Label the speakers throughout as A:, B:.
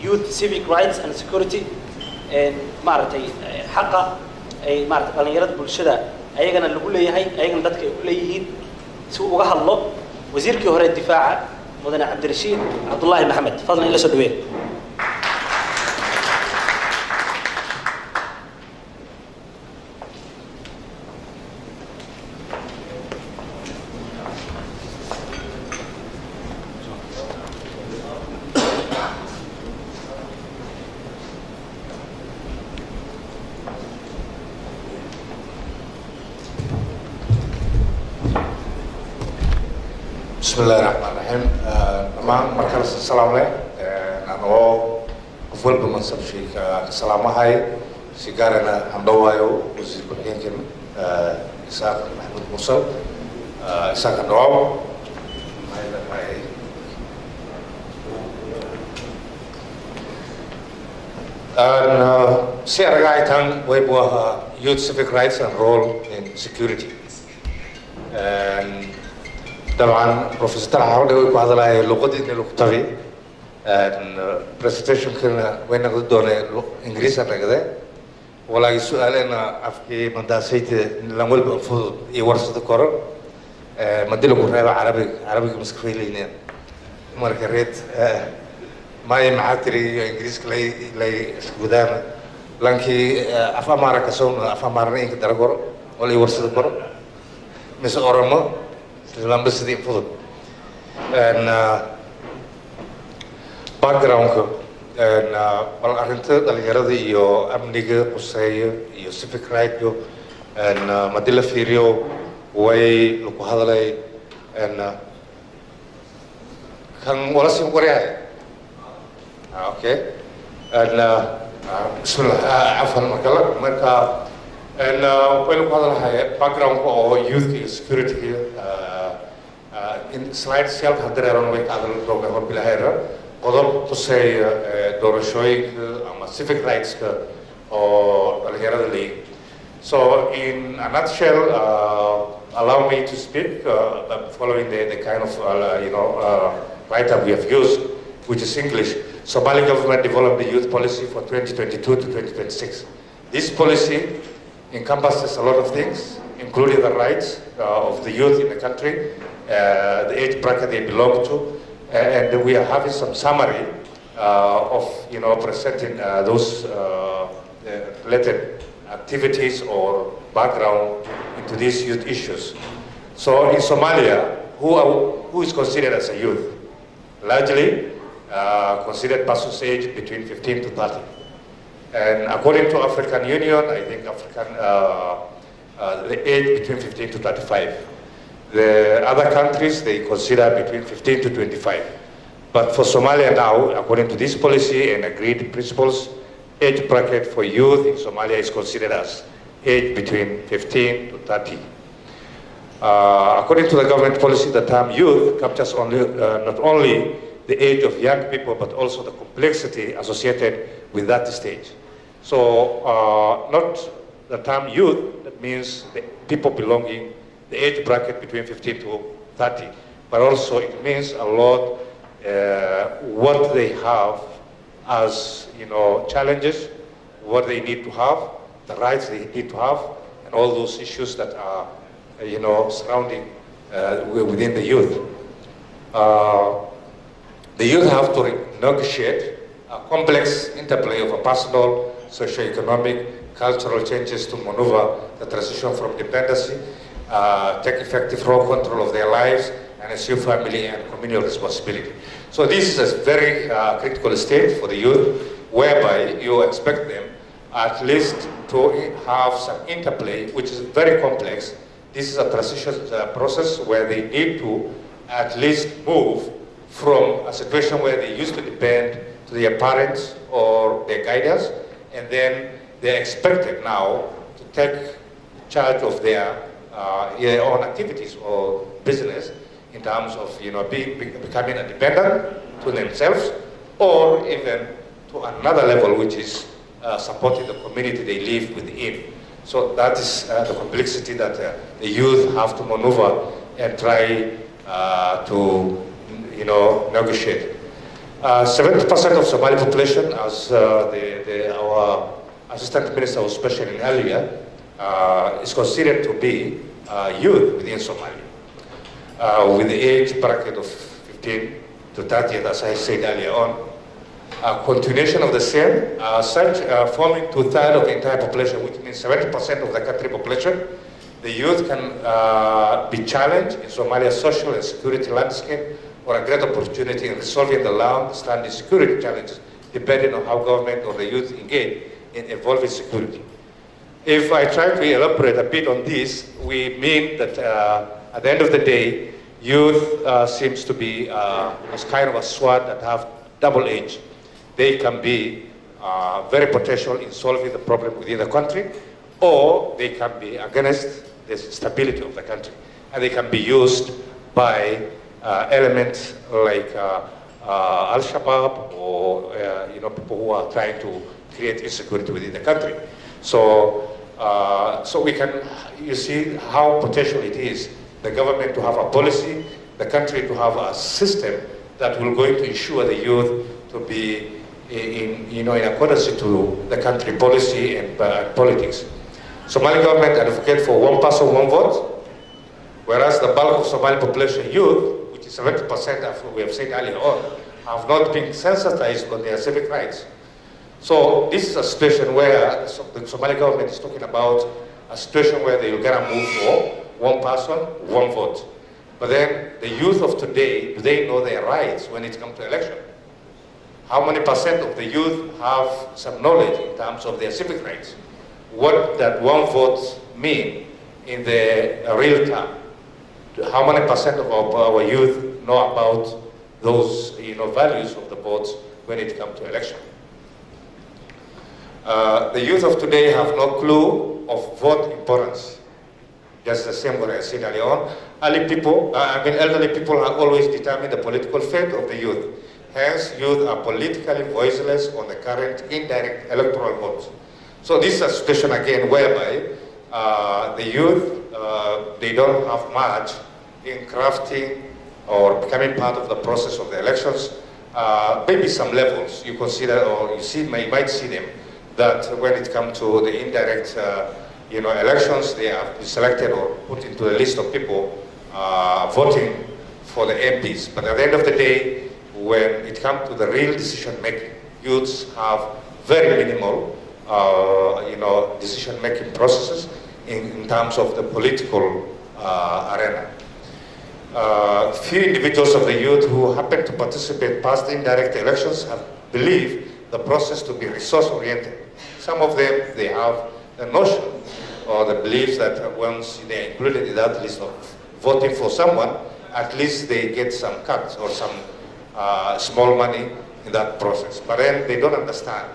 A: youth civic rights and security and maartay xaqa ay maartay dhalinyarada bulshada ayagana lagu leeyahay ayagana dadka ay ku leeyihiin si uu uga hadlo wasiirkii hore difaaca mudane Cabdishariid Cabdullahi Maxamed fadlan ila soo dhaweey
B: بسم الله الرحمن الرحيم. مركز السلام عليكم. أنا أفضل بمنصب شيء السلام هاي سيجارنا عمدوايو وزير الحكيم إسحاق محمود مرسل إسحاق النواب. سيرجع تان ويبوها youth civic rights and role in security. طبعا بروفيسور حاول يقول بعض اللغات اللي لغتي presentation كنا وين نقول دون إنجليزي أنا كده ولا السؤال أنا أفكي من داسيت لما أقول بفضل يورث الكرة مديله كرة عربي مسكفيلي هنا مركريت ما يمحتري إنجليزي كلي سكودان لكن أفهم عربي كسون أفهم عربي إنك درجور ولا يورث الكرة مثل أورما لما بس دي فضل and background and والأرنت دليل يو أمنية قصية يو civic right يو and مدينة فيريو وي لكو هذا لي and كان ولا سيم كوريا okay and بسم الله عفوا مركا and when لكو هذا هاي background أو youth security in slide self hadra aron way kadal program hor bilahayra qodob tusay doorashooyinka ama civic rights ka oo dhalinyarada leeyahay. So in a nutshell, allow me to speak following the kind of write-up we have used, which is English. Somali government developed the youth policy for 2022 to 2026. This policy encompasses a lot of things, including the rights of the youth in the country, the age bracket they belong to, and we are having some summary of presenting those related activities or background into these youth issues. So in Somalia, who is considered as a youth? Largely considered persons aged between 15 to 30. And according to African Union, I think the age between 15 to 35. The other countries, they consider between 15 to 25. But for Somalia now, according to this policy and agreed principles, age bracket for youth in Somalia is considered as age between 15 to 30. According to the government policy, the term youth captures not only the age of young people, but also the complexity associated with that stage. So not the term youth, that means the people belonging the age bracket between 15 to 30, but also it means a lot what they have as challenges what they need to have, the rights they need to have, and all those issues that are, surrounding within the youth. The youth have to negotiate a complex interplay of a personal, socio-economic, cultural changes to maneuver the transition from dependency, take effective role control of their lives, and assume family and communal responsibility. So this is a very critical stage for the youth, whereby you expect them at least to have some interplay, which is very complex. This is a transition process where they need to at least move from a situation where they used to depend to their parents or their guidance, and then they're expected now to take charge of their own activities or business in terms of becoming independent to themselves, or even to another level, which is supporting the community they live within. So that is the complexity that the youth have to maneuver and try to negotiate. 70% of Somali population, as our Assistant Minister was mentioning earlier, is considered to be youth within Somalia, with the age bracket of 15 to 30, as I said earlier on. Continuation of the same, forming 2/3 of the entire population, which means 70% of the country population. The youth can be challenged in Somalia's social and security landscape, or a great opportunity in resolving the long-standing security challenges, depending on how government or the youth engage in evolving security. If I try to elaborate a bit on this, we mean that at the end of the day, youth seems to be as kind of a sword that have double edge. They can be very potential in solving the problem within the country, or they can be against the stability of the country. And they can be used by elements like Al-Shabaab, or people who are trying to create insecurity within the country. So, we can, you see how potential it is, the government to have a policy, the country to have a system that will going to ensure the youth to be in accordance to the country policy and politics. Somali government advocate for one person, one vote, whereas the bulk of Somali population youth, which is 70%, as we have said earlier on, have not been sensitized on their civic rights. So this is a situation where the Somali government is talking about a situation where they will get a move for one person, one vote. But then the youth of today, do they know their rights when it comes to election? How many percent of the youth have some knowledge in terms of their civic rights? What that one vote mean in the real term? How many percent of our youth know about those values of the votes when it comes to election? The youth of today have no clue of vote importance. Just the same what I said earlier on. Elderly people are always determine the political fate of the youth. Hence, youth are politically voiceless on the current indirect electoral votes. So this is a situation again whereby the youth, they don't have much in crafting or becoming part of the process of the elections. Maybe some levels you consider, or you might see them, that when it comes to the indirect elections, they are selected or put into a list of people voting for the MPs. But at the end of the day, when it comes to the real decision making, youths have very minimal decision making processes in terms of the political arena. Few individuals of the youth who happen to participate past indirect elections have believed the process to be resource oriented. Some of them, they have the notion or the beliefs that once they are included in that list of voting for someone, at least they get some cuts or some small money in that process. But then they don't understand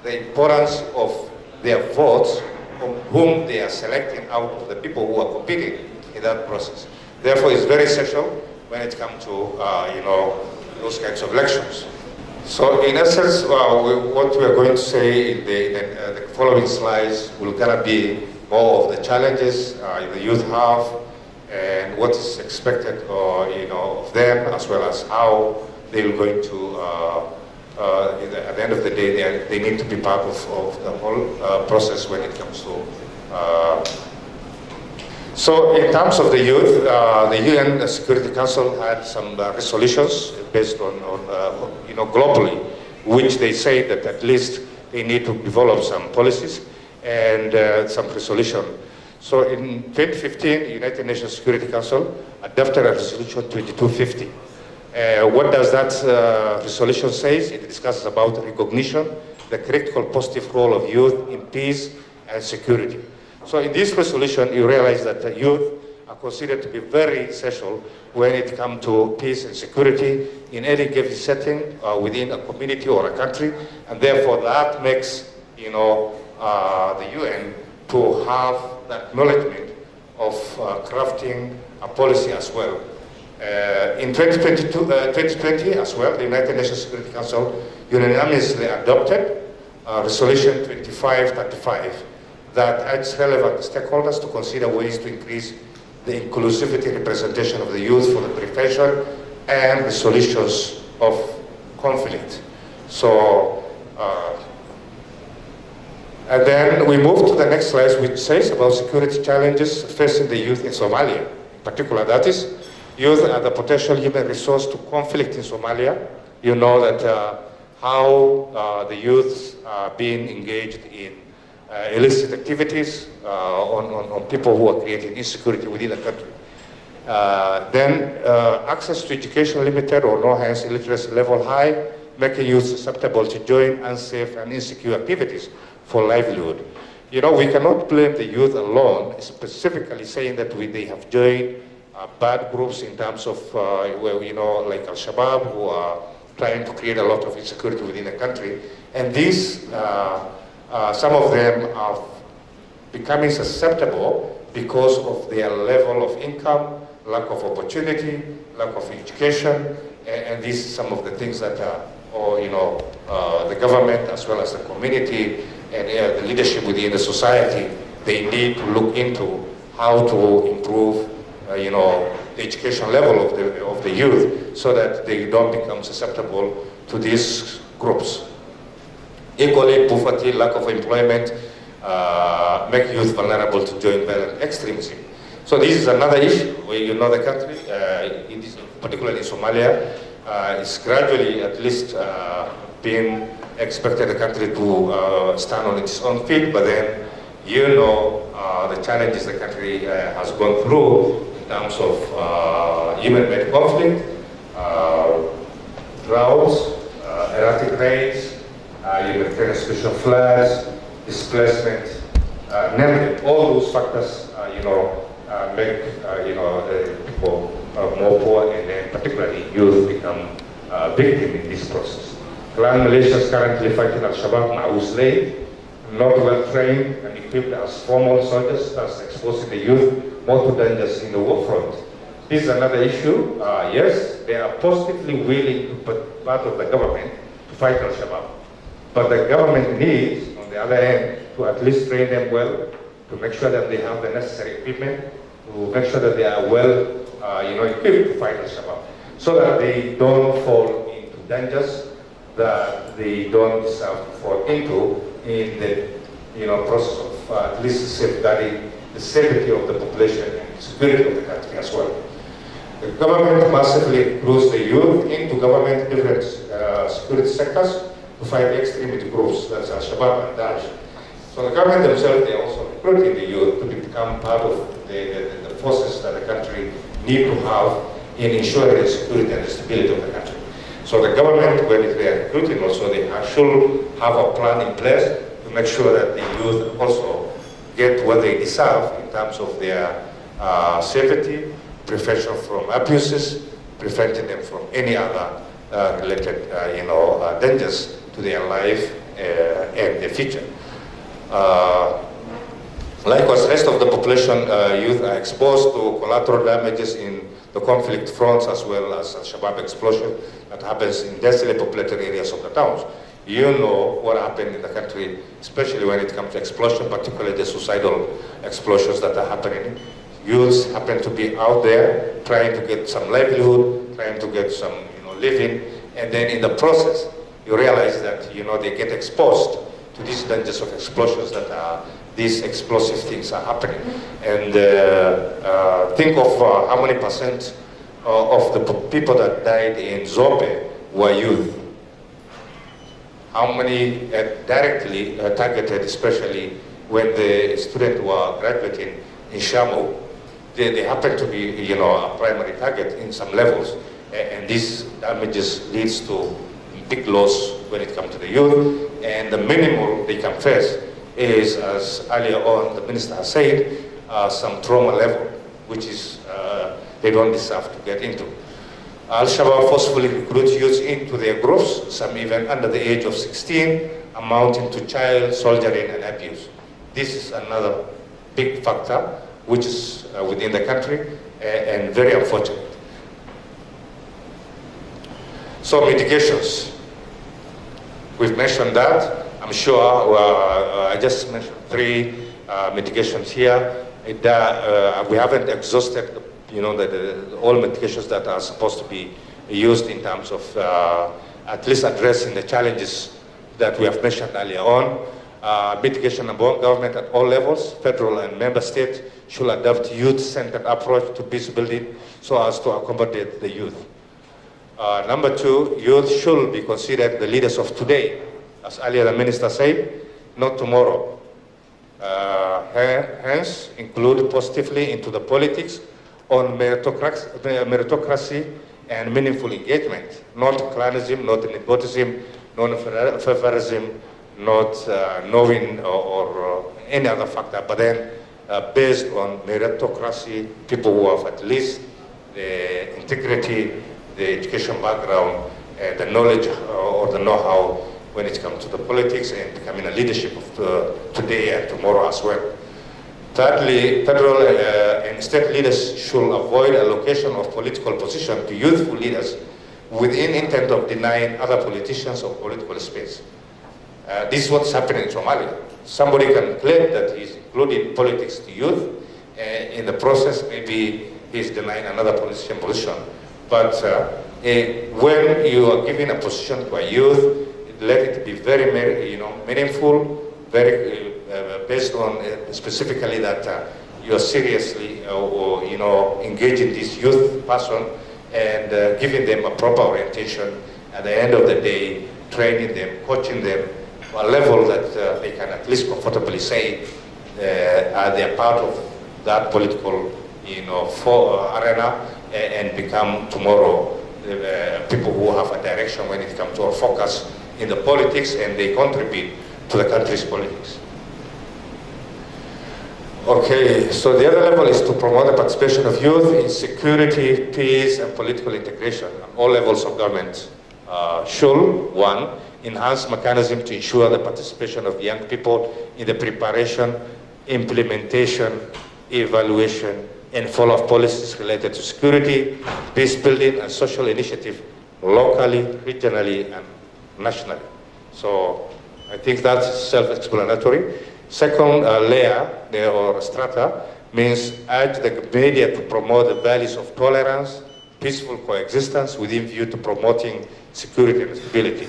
B: the importance of their votes, from whom they are selecting out of the people who are competing in that process. Therefore, it's very essential when it comes to those kinds of elections. So, in essence, what we are going to say in the following slides will gonna be more of the challenges the youth have and what is expected of them, as well as how they are going to at the end of the day, they need to be part of the whole process when it comes to. So in terms of the youth, the UN Security Council had some resolutions based on globally, which they say that at least they need to develop some policies and some resolution. So in 2015, the United Nations Security Council adopted a resolution 2250. What does that resolution say? It discusses about recognition, the critical positive role of youth in peace and security. So in this resolution, you realize that the youth are considered to be very essential when it comes to peace and security in any given setting within a community or a country, and therefore that makes the UN to have the acknowledgement of crafting a policy as well. In 2020 as well, the United Nations Security Council unanimously adopted Resolution 2535 that urges relevant stakeholders to consider ways to increase the inclusivity representation of the youth for the prevention and resolutions of conflict. So, and then we move to the next slide, which says about security challenges facing the youth in Somalia. In particular, that is, youth are the potential human resource to conflict in Somalia. You know that how the youth are being engaged in illicit activities on people who are creating insecurity within the country. Then access to education limited or no, hence illiteracy level high, making youth susceptible to join unsafe and insecure activities for livelihood. We cannot blame the youth alone, specifically saying that they have joined bad groups in terms of, like Al-Shabaab, who are trying to create a lot of insecurity within the country. And these, some of them are becoming susceptible because of their level of income, lack of opportunity, lack of education, and these are some of the things that the government as well as the community and the leadership within the society, they need to look into how to improve the education level of the youth so that they don't become susceptible to these groups. Equally, poverty, lack of employment, make youth vulnerable to join violent extremism. So this is another issue where the country, particularly in Somalia, is gradually at least being expected the country to stand on its own feet, but then the challenges the country has gone through in terms of human-made conflict, droughts, erratic rains, humanitarian situation, floods, displacement, namely all those factors, make people more poor, and then particularly youth become victim in this process. Clan militias currently fighting Al-Shabaab, Ma'uzlay, not well trained and equipped as formal soldiers, thus exposing the youth more to dangers in the war front. This is another issue. Yes, they are positively willing to put part of the government to fight Al-Shabaab. But the government needs, on the other hand, to at least train them well, to make sure that they have the necessary equipment, to make sure that they are well equipped to fight Al-Shabaab, so that they don't fall into dangers that they don't deserve to fall into in the process of at least safeguarding the safety of the population and the security of the country as well. The government massively recruits the youth into government different security sectors to fight extremist groups, that's Al-Shabaab and Daesh. So the government themselves, they are also recruiting the youth to become part of the forces that the country need to have in ensuring the security and the stability of the country. So the government, when they are recruiting also, they should have a plan in place to make sure that the youth also get what they deserve in terms of their safety, prevention from abuses, preventing them from any other related dangers to their life and their future. Likewise, the rest of the population, youth are exposed to collateral damages in the conflict fronts as well as Al-Shabaab explosion that happens in densely populated areas of the towns. You know what happened in the country, especially when it comes to explosion, particularly the suicidal explosions that are happening. Youths happen to be out there trying to get some livelihood, trying to get some living, and then in the process, you realize that, they get exposed to these dangers of explosions that these explosive things are happening. And think of how many percent of the people that died in Zobe were youth. How many directly targeted, especially when the students were graduating in Shamu, they happen to be, a primary target in some levels. And this damages leads to big loss when it comes to the youth. And the minimum they can face is, as earlier on the minister has said, some trauma level, which is they don't deserve to get into. Al-Shabaab forcefully recruits youths into their groups, some even under the age of 16, amounting to child soldiering and abuse. This is another big factor which is within the country and very unfortunate. So mitigations. We've mentioned that. I'm sure I just mentioned 3 mitigations here. We haven't exhausted all mitigations that are supposed to be used in terms of at least addressing the challenges that we have mentioned earlier on. Mitigation among government at all levels, federal and member states, should adopt youth-centered approach to peace building so as to accommodate the youth. Number 2, youth should be considered the leaders of today, as earlier the minister said, not tomorrow. Hence, include positively into the politics on meritocracy and meaningful engagement, not clanism, not nepotism, not favorism, not knowing or any other factor, but then based on meritocracy, people who have at least the integrity, the education background, the knowledge or the know-how when it comes to the politics and becoming a leadership of today and tomorrow as well. Thirdly, federal and state leaders should avoid allocation of political position to youthful leaders within intent of denying other politicians of political space. This is what's happening in Somalia. Somebody can claim that he's including politics to youth. In the process, maybe he's denying another politician position. But when you are giving a position to a youth, let it be very, meaningful, very based on specifically that you are seriously, engaging this youth person and giving them a proper orientation. At the end of the day, training them, coaching them to a level that they can at least comfortably say they are part of that political, arena and become tomorrow people who have a direction when it comes to our focus in the politics and they contribute to the country's politics. Okay, so the other level is to promote the participation of youth in security, peace, and political integration at all levels of government. Should, 1, enhance mechanism to ensure the participation of young people in the preparation, implementation, evaluation, and follow-up policies related to security, peace building, and social initiative locally, regionally, and nationally. So I think that's self-explanatory. Second layer, or strata, means urge the media to promote the values of tolerance, peaceful coexistence within view to promoting security and stability.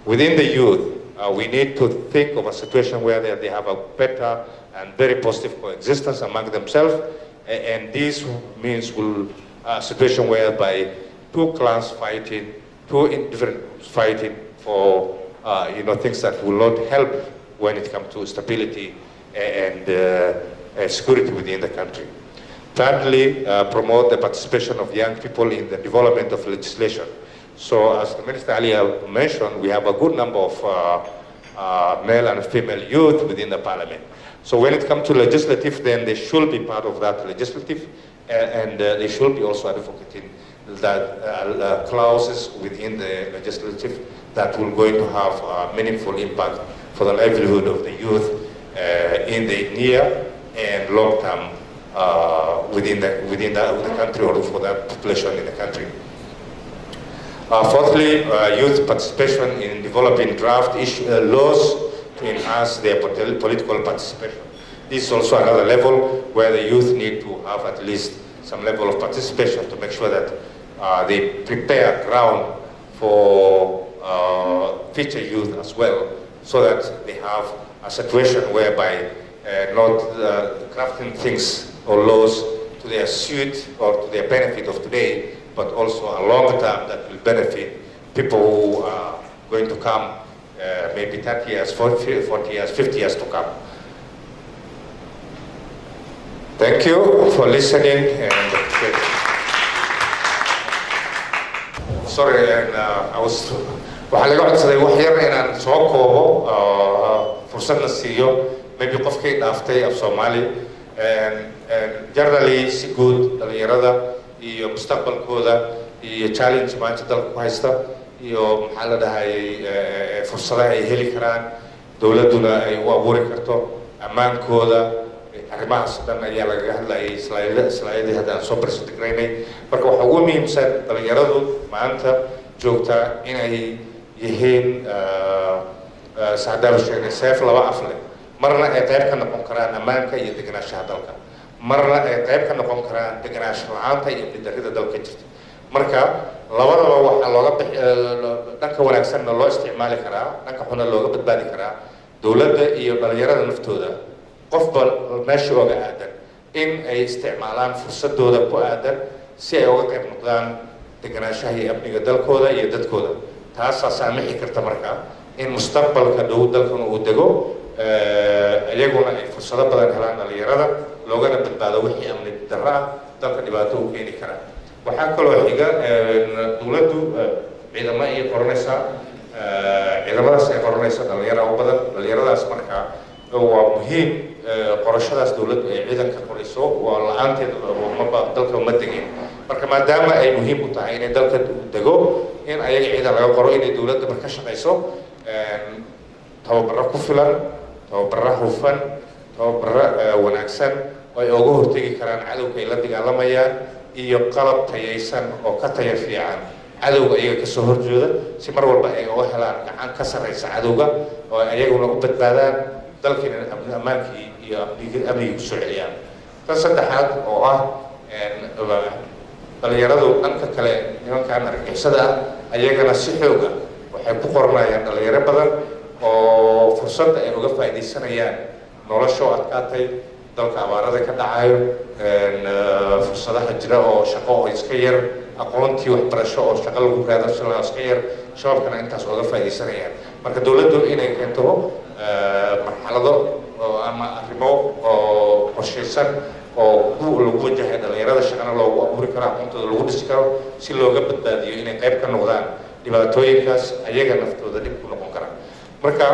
B: Within the youth, we need to think of a situation where they have a better and very positive coexistence among themselves, and this means a situation whereby 2 clans fighting, 2 different groups fighting for things that will not help when it comes to stability and security within the country. Thirdly, promote the participation of young people in the development of legislation. So as the Minister earlier mentioned, we have a good number of male and female youth within the parliament. So when it comes to legislative, then they should be part of that legislative and they should be also advocating that clauses within the legislative that will going to have a meaningful impact for the livelihood of the youth in the near and long term within the country or for that population in the country. Fourthly, youth participation in developing draft laws to enhance their political participation. This is also another level where the youth need to have at least some level of participation to make sure that they prepare ground for future youth as well, so that they have a situation whereby not crafting things or laws to their suit or to their benefit of today, but also a longer term that will benefit people who are going to come, maybe 30 years, 40 years, 50 years to come. Thank you for listening. And sorry, and I was waxaa laga codsaday wax yar inaan soo koobo fursadna siiyo maybe qofkay dhaaftay af Soomaali generally si guud dhalinyarada iyo mustaqbalkooda iyo challenge maanta dalka ku haysta iyo maxaa la dhahay fursadaha ay heli karaan dawladuna ay u abuuri karto ammaankooda arrimahaas dhan ayaa laga hadlayay slaydii haddaan soo barsigraynay marka waxaa ugu muhiimsan dhalinyaradu maanta joogta inay yihiin sacdaal sheegay seef laba af leh marna ay qayb ka noqon karaan ammaanka iyo deganaanshaha dalka marna ay qayb ka noqon karaan deganaansho la'aanta iyo darrida dalka jirta marka labadaba waxaa looga dhanka wanaagsanna loo isticmaali karaa dhanka xunna looga badbaadi karaa dawladda iyo dhalinyarada naftooda qofba meesha oga aadan in ay isticmaalaan fursadooda ku aadan si ay uga qayb noqdaan deganaanshaha iyo amniga dalkooda iyo dadkooda taasaa saamixi karta marka in mustaqbalka dhow dalkan uu dego iyaguna ay fursado badan helaan dhalinyarada loogana badbaado wixii amni darro ah dalka dhibaato u keeni kara waxaa kaloo xiga dawladdu ciidamo ay qoranaysaa ciidamadaas ay qoranaysa dhalinyaro u badan dhalinyaradaas marka waa muhiim qorashadaas dawladdu ay ciidanka qorayso waa la'aanteed dalka uma degin marka maadaama ay muhiim u tahay inay dalka dego in ayaga ciidan laga qoro inay dawladda marka shaqayso tababaro ku filan tababaro hufan tababaro wanaagsan oo ay uga hortegi karaan cadowga ay la dagaalamayaan iyo qalab tayaysan oo ka tayo fiican cadowga iyaga ka soo horjeeda si mar walba ay uga helaan gacan ka sarreysa cadowga oo ayaguna u badbaadaan dalkiina ammaankii iyo amnigii kusoo celiyaan tan saddexaad oo ah dhalinyaradu dhanka kale nimankaan argixisada ah ayagana si xooga waxay ku qoranayaan dhalinyaro badan oo fursadda ay uga faa'iidaysanayaan noloshoo adkaatay dalka abaarada ka dhacayo fursadaha jira oo shaqo oo iska yar aqoontii waxbarasho oo shaqo lagu raadasho iska yar shabaabkana intaas uga faa'iidaysanayaan marka dawladdu inay keento marxalado ama arrimo oo qorshaysan oo lagu wajahay dhalinyarada shaqana loogu abuuri karo aqoontooda lagu dhisi karo si looga badbaadiyo inay qayb ka noqdaan dhibaatooyinkaas ayaga naftooda dhib ku noqon kara marka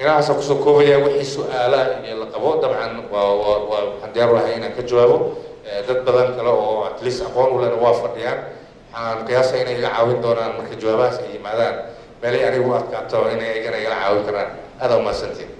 B: inahaasa kusoo koobaya wixii su-aalaha iyo la qabo dabcan waxaan diyaar u lahay inaan ka jawaabo dad badan kale oo at least aqoon u lena waa fadhiyaan waxaan qiyaasa inay iga caawin doonaan marka jawaabahaas ay yimaadaan meelay anigu u adkaato inay igana igala caawin karaan aada umahadsantiin